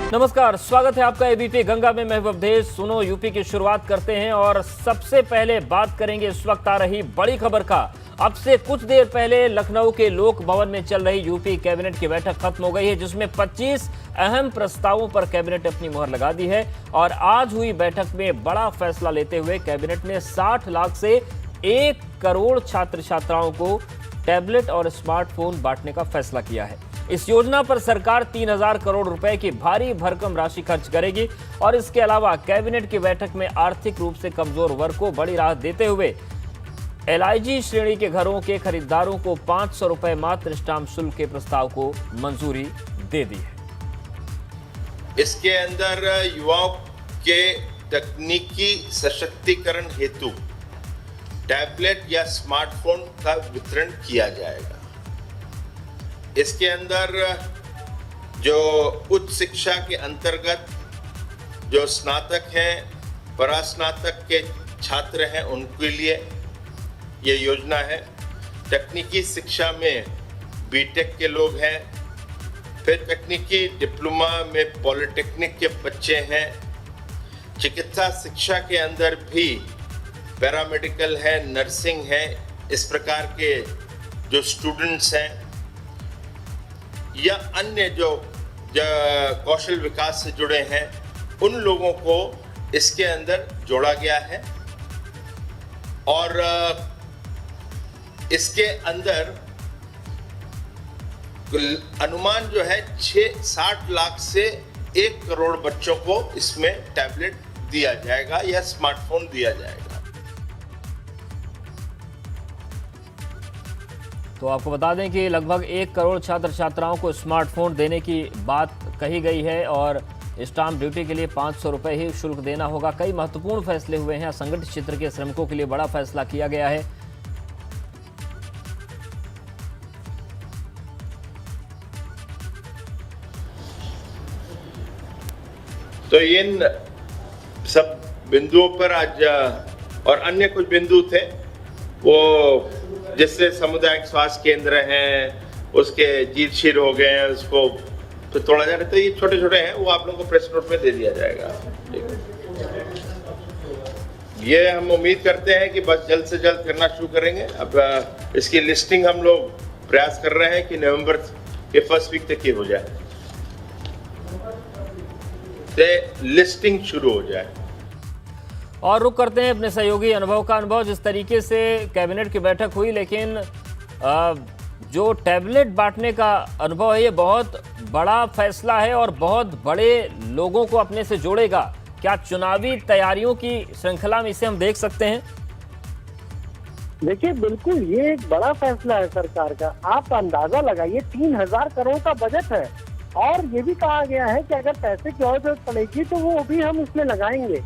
नमस्कार, स्वागत है आपका एबीपी गंगा में। मैं अवधेश। सुनो यूपी की शुरुआत करते हैं और सबसे पहले बात करेंगे इस वक्त आ रही बड़ी खबर का। अब से कुछ देर पहले लखनऊ के लोक भवन में चल रही यूपी कैबिनेट की बैठक खत्म हो गई है, जिसमें 25 अहम प्रस्तावों पर कैबिनेट ने अपनी मुहर लगा दी है। और आज हुई बैठक में बड़ा फैसला लेते हुए कैबिनेट ने 60 लाख से 1 करोड़ छात्र छात्राओं को टैबलेट और स्मार्टफोन बांटने का फैसला किया है। इस योजना पर सरकार 3000 करोड़ रुपए की भारी भरकम राशि खर्च करेगी। और इसके अलावा कैबिनेट की बैठक में आर्थिक रूप से कमजोर वर्ग को बड़ी राहत देते हुए LIG श्रेणी के घरों के खरीदारों को 500 रुपए मात्र स्टाम्प शुल्क के प्रस्ताव को मंजूरी दे दी है। इसके अंदर युवाओं के तकनीकी सशक्तिकरण हेतु टैबलेट या स्मार्टफोन का वितरण किया जाएगा। इसके अंदर जो उच्च शिक्षा के अंतर्गत जो स्नातक हैं, परास्नातक के छात्र हैं, उनके लिए ये योजना है। तकनीकी शिक्षा में बीटेक के लोग हैं, फिर तकनीकी डिप्लोमा में पॉलिटेक्निक के बच्चे हैं। चिकित्सा शिक्षा के अंदर भी पैरामेडिकल है, नर्सिंग है, इस प्रकार के जो स्टूडेंट्स हैं या अन्य जो कौशल विकास से जुड़े हैं, उन लोगों को इसके अंदर जोड़ा गया है। और इसके अंदर अनुमान जो है 60 लाख से 1 करोड़ बच्चों को इसमें टैबलेट दिया जाएगा या स्मार्टफोन दिया जाएगा। तो आपको बता दें कि लगभग 1 करोड़ छात्र छात्राओं को स्मार्टफोन देने की बात कही गई है और स्टाम्प ड्यूटी के लिए 500 रुपए ही शुल्क देना होगा। कई महत्वपूर्ण फैसले हुए हैं। असंगठित क्षेत्र के श्रमिकों के लिए बड़ा फैसला किया गया है। तो इन सब बिंदुओं पर आज और अन्य कुछ बिंदु थे, वो जिससे सामुदायिक स्वास्थ्य केंद्र हैं, उसके जीत शीर हो गए हैं, उसको तो तोड़ा जा रहा था। ये छोटे छोटे हैं, वो आप लोगों को प्रेस नोट में दे दिया जाएगा। ये हम उम्मीद करते हैं कि बस जल्द से जल्द करना शुरू करेंगे। अब इसकी लिस्टिंग हम लोग प्रयास कर रहे हैं कि नवंबर के फर्स्ट वीक तक ये हो जाए, लिस्टिंग शुरू हो जाए। और रुक करते हैं अपने सहयोगी अनुभव का। अनुभव, जिस तरीके से कैबिनेट की बैठक हुई, लेकिन जो टैबलेट बांटने का अनुभव है, ये बहुत बड़ा फैसला है और बहुत बड़े लोगों को अपने से जोड़ेगा। क्या चुनावी तैयारियों की श्रृंखला में इसे हम देख सकते हैं? देखिए, बिल्कुल ये एक बड़ा फैसला है सरकार का। आप अंदाजा लगाइए, 3000 करोड़ का बजट है और ये भी कहा गया है कि अगर पैसे की और जरूरत पड़ेगी तो वो भी हम इसमें लगाएंगे।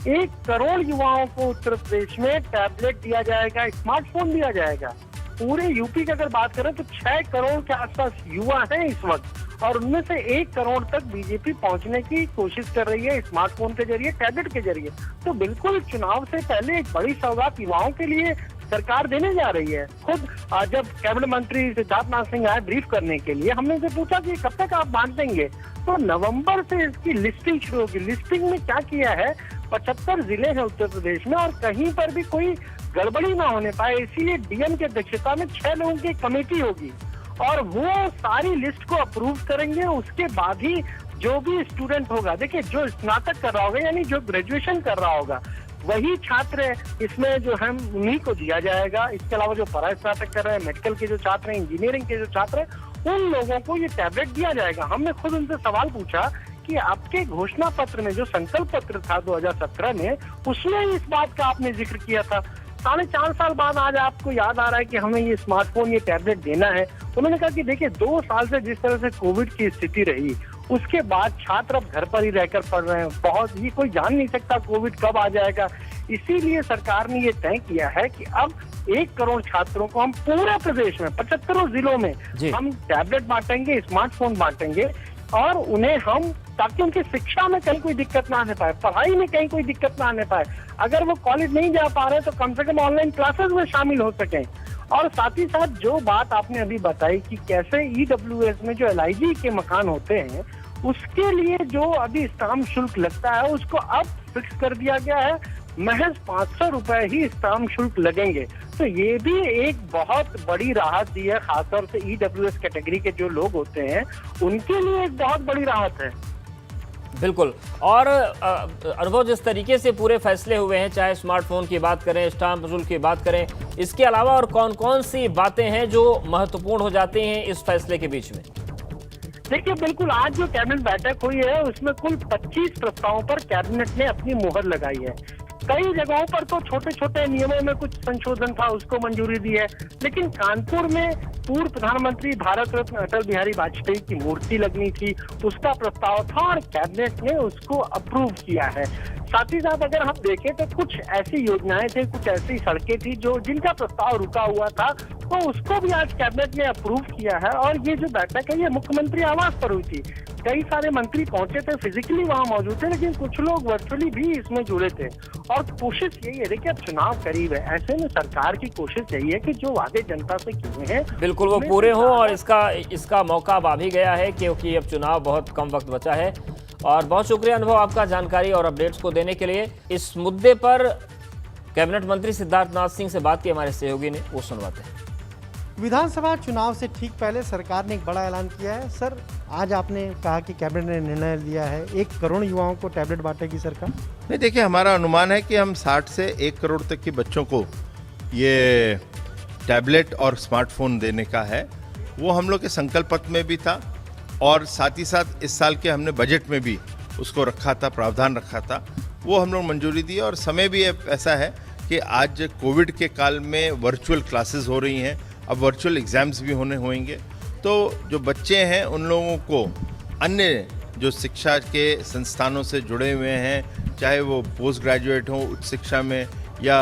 1 करोड़ युवाओं को उत्तर प्रदेश में टैबलेट दिया जाएगा, स्मार्टफोन दिया जाएगा। पूरे यूपी की अगर बात करें तो 6 करोड़ के आसपास युवा हैं इस वक्त, और उनमें से 1 करोड़ तक बीजेपी पहुंचने की कोशिश कर रही है स्मार्टफोन के जरिए, टैबलेट के जरिए। तो बिल्कुल चुनाव से पहले एक बड़ी सौगात युवाओं के लिए सरकार देने जा रही है। खुद जब कैबिनेट मंत्री सिद्धार्थनाथ सिंह आए ब्रीफ करने के लिए, हमने उनसे पूछा कि कब तक आप बांट देंगे, तो नवंबर से इसकी लिस्टिंग शुरू होगी। लिस्टिंग में क्या किया है, 75 जिले हैं उत्तर प्रदेश में और कहीं पर भी कोई गड़बड़ी ना होने पाए, इसीलिए डीएम की अध्यक्षता में 6 लोगों की कमेटी होगी और वो सारी लिस्ट को अप्रूव करेंगे। उसके बाद ही जो भी स्टूडेंट होगा, देखिए जो स्नातक कर रहा होगा यानी जो ग्रेजुएशन कर रहा होगा, वही छात्र इसमें जो है उन्हीं को दिया जाएगा। इसके अलावा जो परास्नातक कर रहे हैं, मेडिकल के जो छात्र हैं, इंजीनियरिंग के जो छात्र हैं, उन लोगों को ये टैबलेट दिया जाएगा। हमने खुद उनसे सवाल पूछा कि आपके घोषणा पत्र में जो संकल्प पत्र था 2017 में, उसमें इस बात का आपने जिक्र किया था। 4.5 साल बाद आज आपको याद आ रहा है कि हमें ये स्मार्टफोन, ये टैबलेट देना है। उन्होंने कहा कि देखिए, 2 साल से जिस तरह से कोविड की स्थिति रही, उसके बाद छात्र अब घर पर ही रहकर पढ़ रहे हैं। बहुत ही कोई जान नहीं सकता कोविड कब आ जाएगा। इसीलिए सरकार ने ये तय किया है कि अब 1 करोड़ छात्रों को हम पूरे प्रदेश में 75 जिलों में हम टैबलेट बांटेंगे, स्मार्टफोन बांटेंगे और उन्हें हम, ताकि उनकी शिक्षा में कहीं कोई दिक्कत ना आने पाए, पढ़ाई में कहीं कोई दिक्कत ना आने पाए। अगर वो कॉलेज नहीं जा पा रहे तो कम से कम ऑनलाइन क्लासेस में शामिल हो सकें। और साथ ही साथ जो बात आपने अभी बताई कि कैसे EWS में जो LIG के मकान होते हैं उसके लिए जो अभी स्टाम्प शुल्क लगता है उसको अब फिक्स कर दिया गया है, महज 500 रुपए ही स्टाम्प शुल्क लगेंगे। तो ये भी एक बहुत बड़ी राहत दी है, खासतौर से ईडब्ल्यूएस कैटेगरी के जो लोग होते हैं उनके लिए एक बहुत बड़ी राहत है। बिल्कुल। और अनुभव, जिस तरीके से पूरे फैसले हुए हैं, चाहे स्मार्टफोन की बात करें, स्टाम्प शुल्क की बात करें, इसके अलावा और कौन कौन सी बातें हैं जो महत्वपूर्ण हो जाती हैं इस फैसले के बीच में? देखिए, बिल्कुल आज जो कैबिनेट बैठक हुई है उसमें कुल 25 प्रस्तावों पर कैबिनेट ने अपनी मुहर लगाई है। कई जगहों पर तो छोटे छोटे नियमों में कुछ संशोधन था, उसको मंजूरी दी है, लेकिन कानपुर में पूर्व प्रधानमंत्री भारत रत्न अटल बिहारी वाजपेयी की मूर्ति लगनी थी, उसका प्रस्ताव था और कैबिनेट ने उसको अप्रूव किया है। साथ ही साथ अगर हम देखें तो कुछ ऐसी योजनाएं थी, कुछ ऐसी सड़कें थी जो जिनका प्रस्ताव रुका हुआ था, तो उसको भी आज कैबिनेट ने अप्रूव किया है। और ये जो बैठक है ये मुख्यमंत्री आवास पर हुई थी, कई सारे मंत्री पहुंचे थे, फिजिकली वहां मौजूद थे, लेकिन कुछ लोग वर्चुअली भी इसमें जुड़े थे। और कोशिश यही है, देखिए अब चुनाव करीब है, ऐसे में सरकार की कोशिश यही है कि जो वादे जनता से किए हैं बिल्कुल वो पूरे हों, और इसका मौका अब आ भी गया है क्योंकि अब चुनाव बहुत कम वक्त बचा है। और बहुत शुक्रिया अनुभव आपका जानकारी और अपडेट्स को देने के लिए। इस मुद्दे पर कैबिनेट मंत्री सिद्धार्थनाथ सिंह से बात की हमारे सहयोगी ने, वो सुनवाते हैं। विधानसभा चुनाव से ठीक पहले सरकार ने एक बड़ा ऐलान किया है। सर, आज आपने कहा कि कैबिनेट ने निर्णय लिया है 1 करोड़ युवाओं को टैबलेट बांटेगी सरकार। नहीं, देखिए, हमारा अनुमान है कि हम 60 से 1 करोड़ तक के बच्चों को ये टैबलेट और स्मार्टफोन देने का है। वो हम लोग के संकल्प पत्र में भी था और साथ ही साथ इस साल के हमने बजट में भी उसको रखा था, प्रावधान रखा था, वो हम लोग मंजूरी दी। और समय भी ऐसा है कि आज कोविड के काल में वर्चुअल क्लासेस हो रही हैं, अब वर्चुअल एग्ज़ाम्स भी होंगे, तो जो बच्चे हैं उन लोगों को अन्य जो शिक्षा के संस्थानों से जुड़े हुए हैं, चाहे वो पोस्ट ग्रेजुएट हों उच्च शिक्षा में, या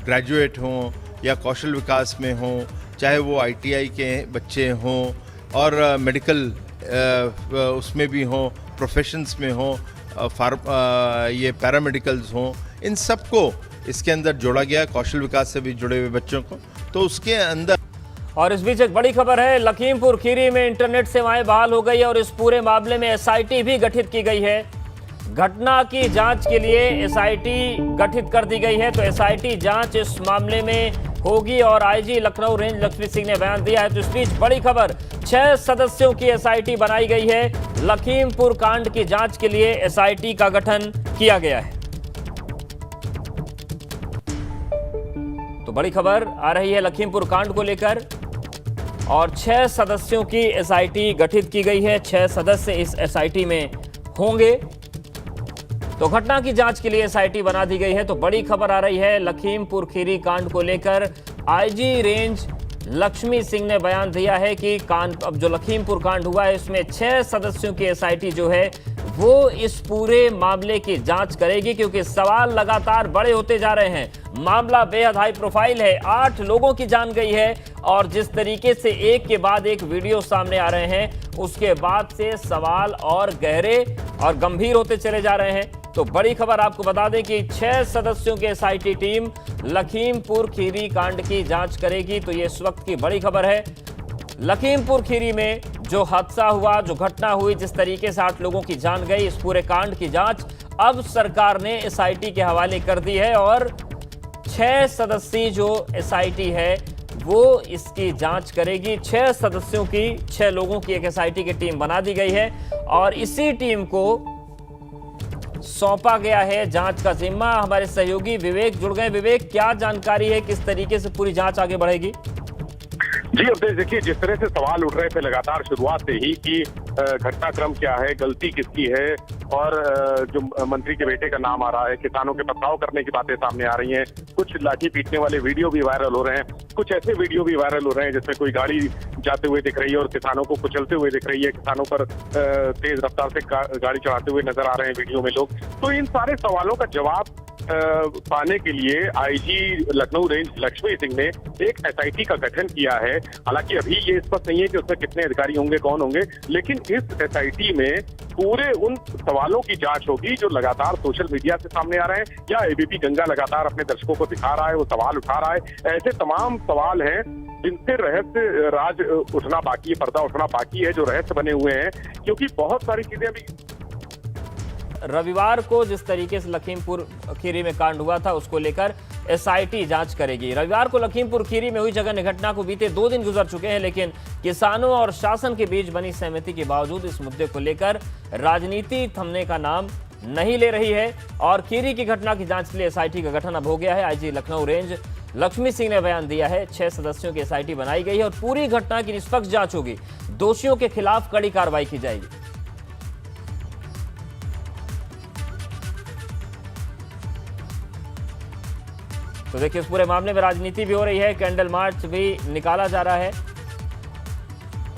ग्रेजुएट हों, या कौशल विकास में हों, चाहे वो ITI के बच्चे हों और मेडिकल उसमें भी हों, प्रोफेशंस में हों, ये पैरामेडिकल्स हों, इन सबको इसके अंदर जोड़ा गया, कौशल विकास से भी जुड़े हुए बच्चों को, तो उसके अंदर। और इस बीच एक बड़ी खबर है, लखीमपुर खीरी में इंटरनेट सेवाएं बहाल हो गई और इस पूरे मामले में SIT भी गठित की गई है। घटना की जांच के लिए SIT गठित कर दी गई है, तो SIT जांच इस मामले में होगी और IG लखनऊ रेंज लक्ष्मी सिंह ने बयान दिया है। तो इस बीच बड़ी खबर, 6 सदस्यों की SIT बनाई गई है। लखीमपुर कांड की जांच के लिए SIT का गठन किया गया है। तो बड़ी खबर आ रही है लखीमपुर कांड को लेकर, और 6 सदस्यों की SIT गठित की गई है। 6 सदस्य इस SIT में होंगे। तो घटना की जांच के लिए SIT बना दी गई है। तो बड़ी खबर आ रही है लखीमपुर खीरी कांड को लेकर, IG रेंज लक्ष्मी सिंह ने बयान दिया है कि अब जो लखीमपुर कांड हुआ है इसमें 6 सदस्यों की SIT जो है वो इस पूरे मामले की जांच करेगी, क्योंकि सवाल लगातार बड़े होते जा रहे हैं। मामला बेहद हाई प्रोफाइल है, 8 लोगों की जान गई है, और जिस तरीके से एक के बाद एक वीडियो सामने आ रहे हैं उसके बाद से सवाल और गहरे और गंभीर होते चले जा रहे हैं। तो बड़ी खबर आपको बता दें कि 6 सदस्यों की SIT टीम लखीमपुर खीरी कांड की जांच करेगी। तो ये इस वक्त की बड़ी खबर है। लखीमपुर खीरी में जो हादसा हुआ, जो घटना हुई, जिस तरीके से 8 लोगों की जान गई, इस पूरे कांड की जांच अब सरकार ने SIT के हवाले कर दी है और 6 सदस्यीय जो SIT है वो इसकी जांच करेगी। 6 सदस्यों की, 6 लोगों की एक SIT की टीम बना दी गई है और इसी टीम को सौंपा गया है जांच का जिम्मा। हमारे सहयोगी विवेक जुड़ गए। विवेक, क्या जानकारी है, किस तरीके से पूरी जांच आगे बढ़ेगी? जी अवधेश, देखिए, जिस तरह से सवाल उठ रहे थे लगातार शुरुआत से ही कि घटनाक्रम क्या है, गलती किसकी है, और जो मंत्री के बेटे का नाम आ रहा है, किसानों के पथराव करने की बातें सामने आ रही हैं, कुछ लाठी पीटने वाले वीडियो भी वायरल हो रहे हैं, कुछ ऐसे वीडियो भी वायरल हो रहे हैं जिसमें कोई गाड़ी जाते हुए दिख रही है और किसानों को कुचलते हुए दिख रही है, किसानों पर तेज रफ्तार से गाड़ी चढ़ाते हुए नजर आ रहे हैं वीडियो में लोग। तो इन सारे सवालों का जवाब पाने के लिए आईजी लखनऊ रेंज लक्ष्मी सिंह ने एक एसआईटी का गठन किया है। हालांकि अभी ये स्पष्ट नहीं है कि उसमें कितने अधिकारी होंगे, कौन होंगे, लेकिन इस एसआईटी में पूरे उन सवालों की जांच होगी जो लगातार सोशल मीडिया से सामने आ रहे हैं या एबीपी गंगा लगातार अपने दर्शकों को दिखा रहा है, वो सवाल उठा रहा है। ऐसे तमाम सवाल हैं जिनसे रहस्य राज उठना बाकी है, पर्दा उठना बाकी है, जो रहस्य बने हुए हैं, क्योंकि बहुत सारी चीजें अभी रविवार को जिस तरीके से लखीमपुर खीरी में कांड हुआ था उसको लेकर एसआईटी जांच करेगी। रविवार को लखीमपुर खीरी में हुई जघन्य घटना को बीते 2 दिन गुजर चुके हैं, लेकिन किसानों और शासन के बीच बनी सहमति के बावजूद इस मुद्दे को लेकर राजनीति थमने का नाम नहीं ले रही है और खीरी की घटना की जांच के लिए एसआईटी का गठन अब हो गया है। आईजी लखनऊ रेंज लक्ष्मी सिंह ने बयान दिया है, 6 सदस्यों की एसआईटी बनाई गई है और पूरी घटना की निष्पक्ष जांच होगी। दोषियों के खिलाफ कड़ी कार्रवाई की जाएगी। तो देखिए, इस पूरे मामले में राजनीति भी हो रही है, कैंडल मार्च भी निकाला जा रहा है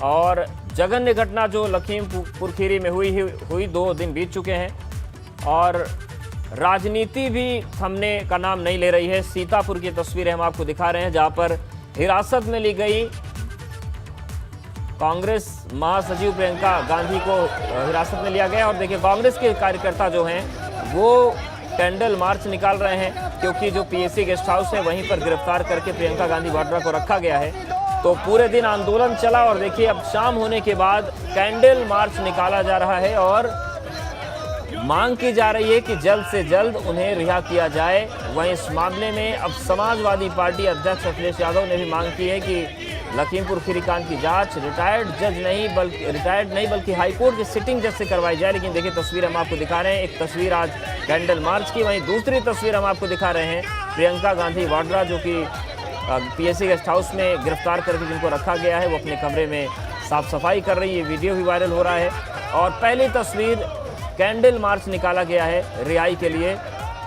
और जघन्य घटना जो लखीमपुर खीरी में हुई 2 दिन बीत चुके हैं और राजनीति भी थमने का नाम नहीं ले रही है। सीतापुर की तस्वीरें हम आपको दिखा रहे हैं जहां पर हिरासत में ली गई कांग्रेस महासचिव प्रियंका गांधी को हिरासत में लिया गया और देखिए कांग्रेस के कार्यकर्ता जो हैं वो कैंडल मार्च निकाल रहे हैं क्योंकि जो पीएसी गेस्ट हाउस है वहीं पर गिरफ्तार करके प्रियंका गांधी वाड्रा को रखा गया है। तो पूरे दिन आंदोलन चला और देखिए अब शाम होने के बाद कैंडल मार्च निकाला जा रहा है और मांग की जा रही है कि जल्द से जल्द उन्हें रिहा किया जाए। वहीं इस मामले में अब समाजवादी पार्टी अध्यक्ष अखिलेश यादव ने भी मांग की है कि लखीमपुर खीरी कांड की जांच रिटायर्ड नहीं बल्कि हाईकोर्ट के सिटिंग जज से करवाई जाए। लेकिन देखिए तस्वीर हम आपको दिखा रहे हैं, एक तस्वीर आज कैंडल मार्च की, वहीं दूसरी तस्वीर हम आपको दिखा रहे हैं प्रियंका गांधी वाड्रा जो कि पीएसी गेस्ट हाउस में गिरफ्तार करके जिनको रखा गया है वो अपने कमरे में साफ सफाई कर रही है। वीडियो भी वायरल हो रहा है और पहली तस्वीर कैंडल मार्च निकाला गया है रिहाई के लिए।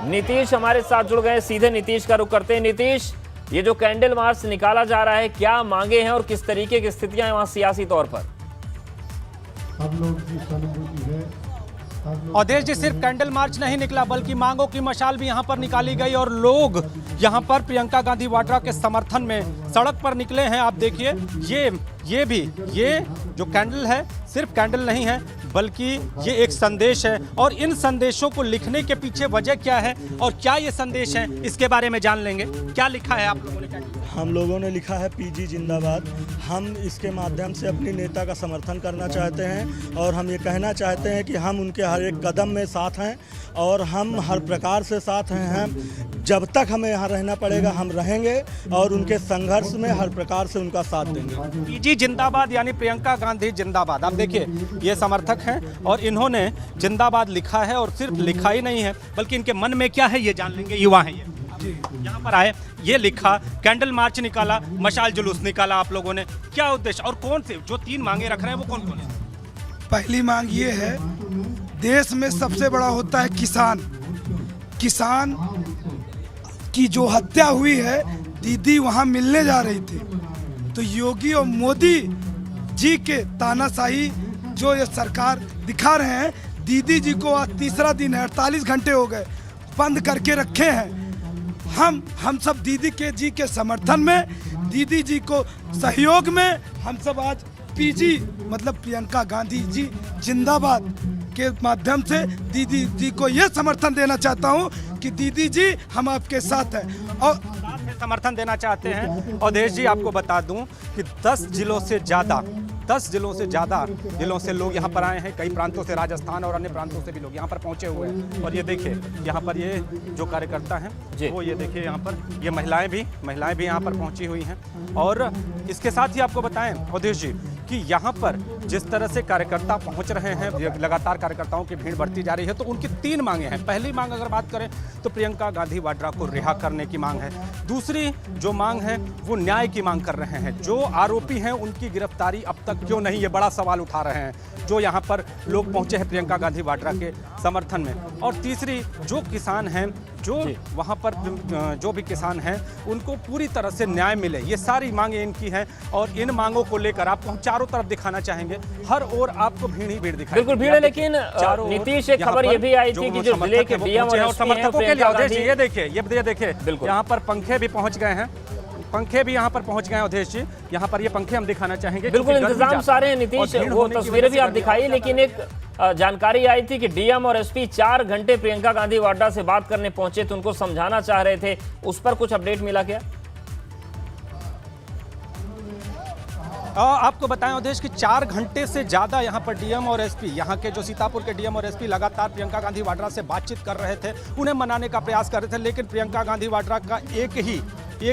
नीतीश हमारे साथ जुड़ गए, सीधे नीतीश का रुख करते हैं। नीतीश, ये जो कैंडल मार्च निकाला जा रहा है क्या मांगे हैं और किस तरीके की स्थितियां हैं वहां सियासी तौर पर? हम लोग की सहानुभूति है। अवधेश जी, सिर्फ कैंडल मार्च नहीं निकला बल्कि मांगों की मशाल भी यहां पर निकाली गई और लोग यहां पर प्रियंका गांधी वाड्रा के समर्थन में सड़क पर निकले हैं। आप देखिए ये जो कैंडल है सिर्फ कैंडल नहीं है बल्कि ये एक संदेश है और इन संदेशों को लिखने के पीछे वजह क्या है और क्या ये संदेश है इसके बारे में जान लेंगे। क्या लिखा है आप लोगों ने? हम लोगों ने लिखा है पीजी जिंदाबाद। हम इसके माध्यम से अपनी नेता का समर्थन करना चाहते हैं और हम ये कहना चाहते हैं कि हम उनके हर एक कदम में साथ हैं और हम हर प्रकार से साथ हैं। जब तक हमें यहाँ रहना पड़ेगा हम रहेंगे और उनके संघर्ष में हर प्रकार से उनका साथ देंगे। पीजी जिंदाबाद यानी प्रियंका गांधी जिंदाबाद। आप देखिए ये समर्थक हैं और इन्होंने जिंदाबाद लिखा है और सिर्फ लिखा ही नहीं है बल्कि इनके मन में क्या है ये जान लेंगे। युवा हैं ये, यहाँ पर आए, ये लिखा, कैंडल मार्च निकाला, मशाल जुलूस निकाला आप लोगों ने, क्या उद्देश्य और कौन से जो 3 मांगे रख रहे हैं वो कौन कौन है? पहली मांग ये है, देश में सबसे बड़ा होता है किसान की जो हत्या हुई है, दीदी वहां मिलने जा रही थी तो योगी और मोदी जी के तानाशाही जो ये सरकार दिखा रहे हैं, दीदी जी को आज 3रा दिन है, 48 घंटे हो गए बंद करके रखे हैं। हम सब दीदी जी के समर्थन में, दीदी जी को सहयोग में हम सब आज पीजी मतलब प्रियंका गांधी जी जिंदाबाद के माध्यम से दीदी जी को ये समर्थन देना चाहता हूँ कि दीदी जी हम आपके साथ हैं और समर्थन देना चाहते हैं। अवधेश जी, आपको बता दूं कि 10 जिलों से ज़्यादा जिलों से लोग यहाँ पर आए हैं। कई प्रांतों से, राजस्थान और अन्य प्रांतों से भी लोग यहाँ पर पहुँचे हुए हैं और ये देखिए यहाँ पर ये जो कार्यकर्ता हैं वो ये देखिए यहाँ पर ये महिलाएं भी यहाँ पर पहुँची हुई हैं। और इसके साथ ही आपको बताएं अवधेश जी कि यहाँ पर जिस तरह से कार्यकर्ता पहुँच रहे हैं, लगातार कार्यकर्ताओं की भीड़ बढ़ती जा रही है, तो उनकी 3 मांगे हैं। पहली मांग अगर बात करें तो प्रियंका गांधी वाड्रा को रिहा करने की मांग है। दूसरी जो मांग है वो न्याय की मांग कर रहे हैं। जो आरोपी हैं उनकी गिरफ्तारी अब तक क्यों नहीं, ये बड़ा सवाल उठा रहे हैं जो यहाँ पर लोग पहुँचे हैं प्रियंका गांधी वाड्रा के समर्थन में। और तीसरी, जो किसान हैं जो वहाँ पर जो भी किसान हैं उनको पूरी तरह से न्याय मिले, ये सारी मांगें इनकी हैं। और इन मांगों को लेकर आपको हम चारों तरफ दिखाना चाहेंगे, हर ओर आपको भीड़ ही भीड़ दिखाई बिल्कुल भीड़ है। लेकिन नीतीश, एक खबर ये भी आई थी कि जो जिले के डीएम और समर्थकों के लिए ये देखिए यहाँ पर पंखे भी पहुंच गए हैं, पंखे भी यहाँ पर पहुंच गए हैं अवधेश जी। यहाँ पर ये पंखे हम दिखाना चाहेंगे। बिल्कुल इंतजाम सारे हैं नीतीश, वो तस्वीरें भी आप दिखाई। लेकिन एक जानकारी आई थी कि डीएम और एसपी 4 घंटे प्रियंका गांधी वाड्रा से बात करने पहुंचे, तो उनको समझाना चाह रहे थे। उस पर कुछ अपडेट मिला क्या? आपको बताएं अवधेश कि 4 घंटे से ज्यादा यहाँ पर डीएम और एसपी, यहाँ के जो सीतापुर के डीएम और एसपी लगातार प्रियंका गांधी वाड्रा से बातचीत कर रहे थे, उन्हें मनाने का प्रयास कर रहे थे। लेकिन प्रियंका गांधी वाड्रा का एक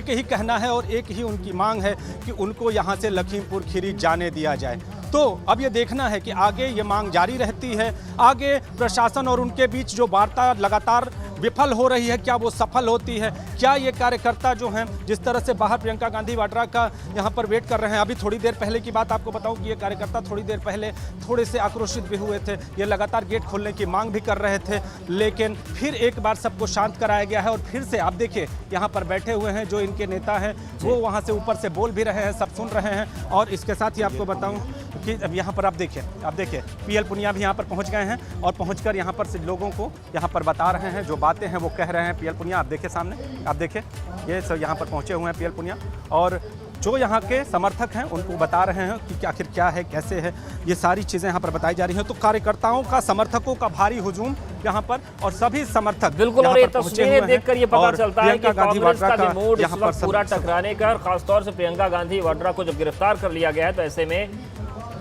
ही कहना है और एक ही उनकी मांग है कि उनको यहाँ से लखीमपुर खीरी जाने दिया जाए। तो अब ये देखना है कि आगे ये मांग जारी रहती है, आगे प्रशासन और उनके बीच जो वार्ता लगातार विफल हो रही है, क्या वो सफल होती है? क्या ये कार्यकर्ता जो हैं जिस तरह से बाहर प्रियंका गांधी वाड्रा का यहाँ पर वेट कर रहे हैं, अभी थोड़ी देर पहले की बात आपको बताऊं कि ये कार्यकर्ता थोड़ी देर पहले थोड़े से आक्रोशित भी हुए थे, ये लगातार गेट खोलने की मांग भी कर रहे थे। लेकिन फिर एक बार सबको शांत कराया गया है और फिर से आप देखिए यहाँ पर बैठे हुए हैं जो इनके नेता हैं, वो वहाँ से ऊपर से बोल भी रहे हैं, सब सुन रहे हैं। और इसके साथ ही आपको बताऊँ कि अब यहाँ पर आप देखिए पीएल पुनिया भी यहाँ पर पहुँच गए हैं और पहुँचकर यहाँ पर से लोगों को यहाँ पर बता रहे हैं, जो बातें हैं वो कह रहे हैं। पीएल पुनिया आप देखिए सामने, आप देखिए ये सब यहाँ पर पहुँचे हुए हैं पीएल पुनिया, और जो यहाँ के समर्थक हैं उनको बता रहे हैं कि आखिर क्या है, कैसे है, ये सारी चीज़ें यहाँ पर बताई जा रही हैं। तो कार्यकर्ताओं का, समर्थकों का भारी हुजूम यहाँ पर, और सभी समर्थक बिल्कुल। और ये तस्वीरें देखकर ये पता चलता है कि कांग्रेस का भी मूड इस वक्त पूरा टकराने का, और खासतौर से प्रियंका गांधी वाड्रा को जब गिरफ्तार कर लिया गया है, तो ऐसे में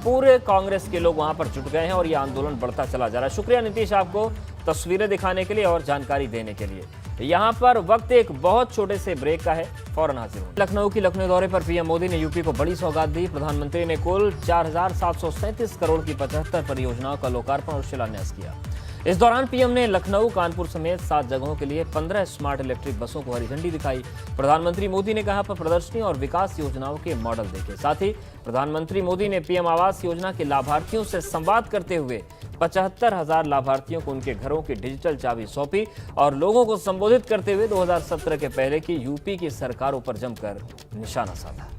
पूरे कांग्रेस के लोग वहां पर जुट गए हैं और ये आंदोलन बढ़ता चला जा रहा है। शुक्रिया नीतीश आपको तस्वीरें दिखाने के लिए और जानकारी देने के लिए। यहाँ पर वक्त एक बहुत छोटे से ब्रेक का है, फौरन हाजिर हूं। लखनऊ की लखनऊ दौरे पर पीएम मोदी ने यूपी को बड़ी सौगात दी। प्रधानमंत्री ने कुल 4,737 करोड़ की 75 परियोजनाओं का लोकार्पण और शिलान्यास किया। इस दौरान पीएम ने लखनऊ, कानपुर समेत 7 जगहों के लिए 15 स्मार्ट इलेक्ट्रिक बसों को हरी झंडी दिखाई। प्रधानमंत्री मोदी ने कहा पर प्रदर्शनी और विकास योजनाओं के मॉडल देखे। साथ ही प्रधानमंत्री मोदी ने पीएम आवास योजना के लाभार्थियों से संवाद करते हुए 75,000 लाभार्थियों को उनके घरों की डिजिटल चाबी सौंपी और लोगों को संबोधित करते हुए 2017 के पहले की यूपी की सरकारों पर जमकर निशाना साधा।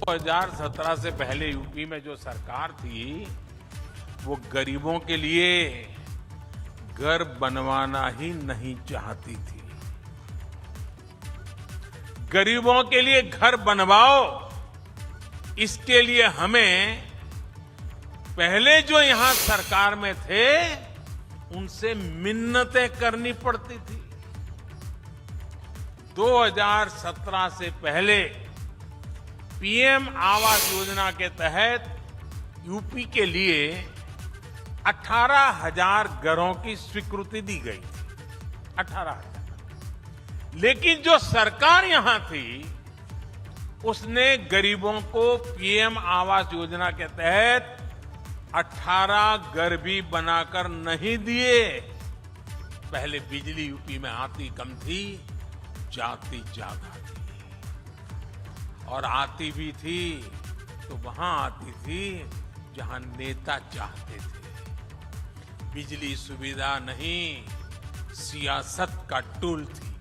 2017 से पहले यूपी में जो सरकार थी वो गरीबों के लिए घर बनवाना ही नहीं चाहती थी। गरीबों के लिए घर बनवाओ, इसके लिए हमें पहले जो यहां सरकार में थे उनसे मिन्नतें करनी पड़ती थी। 2017 से पहले पीएम आवास योजना के तहत यूपी के लिए 18,000 घरों की स्वीकृति दी गई थी। 18,000। लेकिन जो सरकार यहां थी उसने गरीबों को पीएम आवास योजना के तहत 18 घर भी बनाकर नहीं दिए। पहले बिजली यूपी में आती कम थी, जाती ज्यादा थी, और आती भी थी तो वहां आती थी जहां नेता चाहते थे। बिजली सुविधा नहीं, सियासत का टूल थी।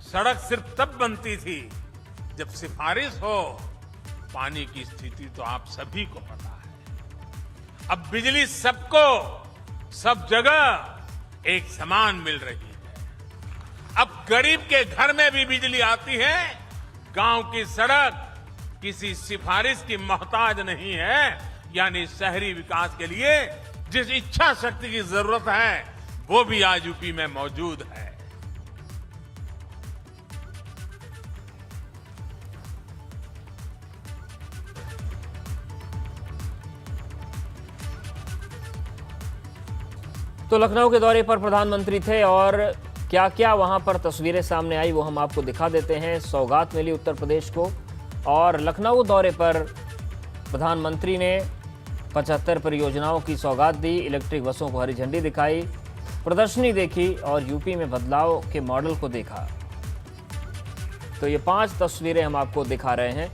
सड़क सिर्फ तब बनती थी जब सिफारिश हो। पानी की स्थिति तो आप सभी को पता है। अब बिजली सबको, सब जगह एक समान मिल रही है। अब गरीब के घर में भी बिजली आती है। गांव की सड़क किसी सिफारिश की मोहताज नहीं है। यानी शहरी विकास के लिए जिस इच्छा शक्ति की जरूरत है वो भी आज यूपी में मौजूद है। तो लखनऊ के दौरे पर प्रधानमंत्री थे और क्या क्या वहां पर तस्वीरें सामने आई वो हम आपको दिखा देते हैं। सौगात मिली उत्तर प्रदेश को, और लखनऊ दौरे पर प्रधानमंत्री ने 75 परियोजनाओं की सौगात दी, इलेक्ट्रिक बसों को हरी झंडी दिखाई, प्रदर्शनी देखी और यूपी में बदलाव के मॉडल को देखा। तो ये 5 तस्वीरें हम आपको दिखा रहे हैं।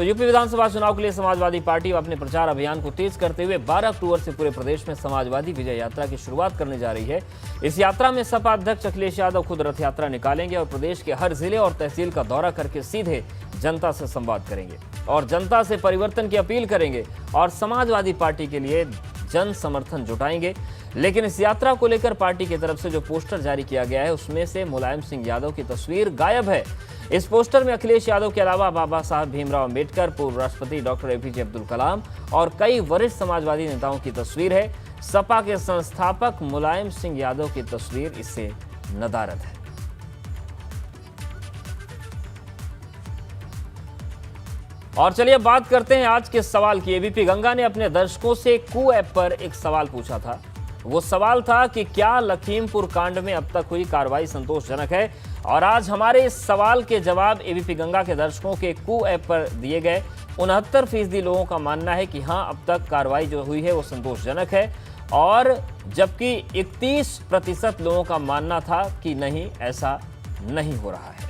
तो यूपी विधानसभा चुनाव के लिए समाजवादी पार्टी अपने प्रचार अभियान को तेज करते हुए 12 अक्टूबर से पूरे प्रदेश में समाजवादी विजय यात्रा की शुरुआत करने जा रही है। इस यात्रा में सपा अध्यक्ष अखिलेश यादव खुद रथ यात्रा निकालेंगे और प्रदेश के हर जिले और तहसील का दौरा करके सीधे जनता से संवाद करेंगे और जनता से परिवर्तन की अपील करेंगे और समाजवादी पार्टी के लिए जन समर्थन जुटाएंगे। लेकिन इस यात्रा को लेकर पार्टी की तरफ से जो पोस्टर जारी किया गया है उसमें से मुलायम सिंह यादव की तस्वीर गायब है। इस पोस्टर में अखिलेश यादव के अलावा बाबा साहब भीमराव अम्बेडकर, पूर्व राष्ट्रपति डॉक्टर एपीजे अब्दुल कलाम और कई वरिष्ठ समाजवादी नेताओं की तस्वीर है। सपा के संस्थापक मुलायम सिंह यादव की तस्वीर इससे नदारद है। और चलिए बात करते हैं आज के सवाल की। एबीपी गंगा ने अपने दर्शकों से कू ऐप पर एक सवाल पूछा था। वो सवाल था कि क्या लखीमपुर कांड में अब तक हुई कार्रवाई संतोषजनक है, और आज हमारे इस सवाल के जवाब एबीपी गंगा के दर्शकों के कू ऐप पर दिए गए। 69% लोगों का मानना है कि हाँ, अब तक कार्रवाई जो हुई है वो संतोषजनक है, और जबकि 31% लोगों का मानना था कि नहीं, ऐसा नहीं हो रहा है।